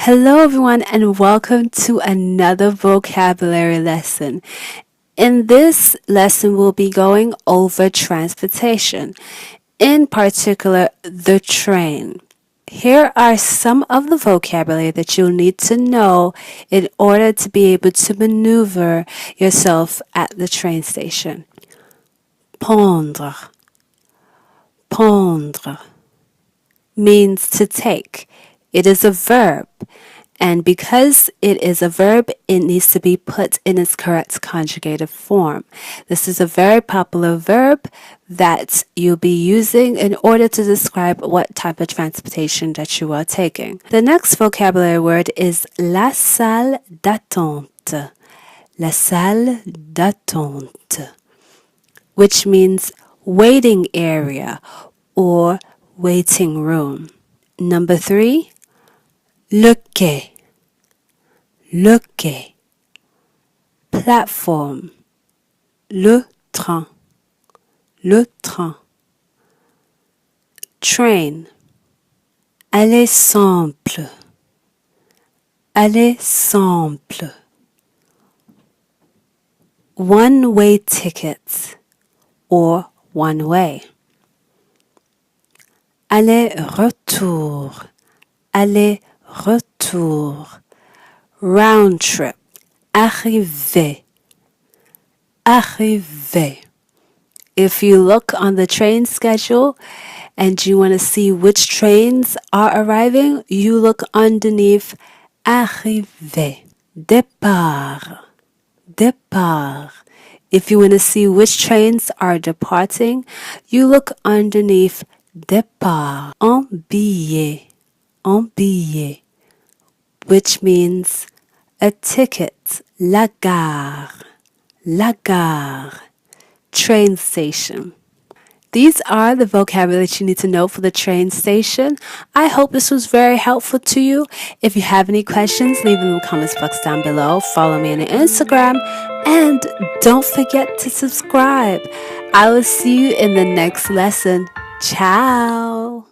Hello, everyone, and welcome to another vocabulary lesson. In this lesson, we'll be going over transportation, in particular, the train. Here are some of the vocabulary that you'll need to know in order to be able to maneuver yourself at the train station. Prendre. Prendre means to take. It is a verb, and because it is a verb, it needs to be put in its correct conjugative form. This is a very popular verb that you'll be using in order to describe what type of transportation that you are taking. The next vocabulary word is la salle d'attente. La salle d'attente, which means waiting area or waiting room. Number 3, le quai. Le quai. Platform. Le train. Le train. Train. Aller simple. Aller simple. One-way tickets or one way. Aller-retour. Aller-retour. Round trip. Arriver. Arriver. If you look on the train schedule and you want to see which trains are arriving, you look underneath arriver. Départ. Départ. If you want to see which trains are departing, you look underneath départ. En billet. En billet, which means a ticket. La gare. La gare. Train station. These are the vocabulary that you need to know for the train station. I hope this was very helpful to you. If you have any questions, leave them in the comments box down below. Follow me on Instagram. And don't forget to subscribe. I will see you in the next lesson. Ciao.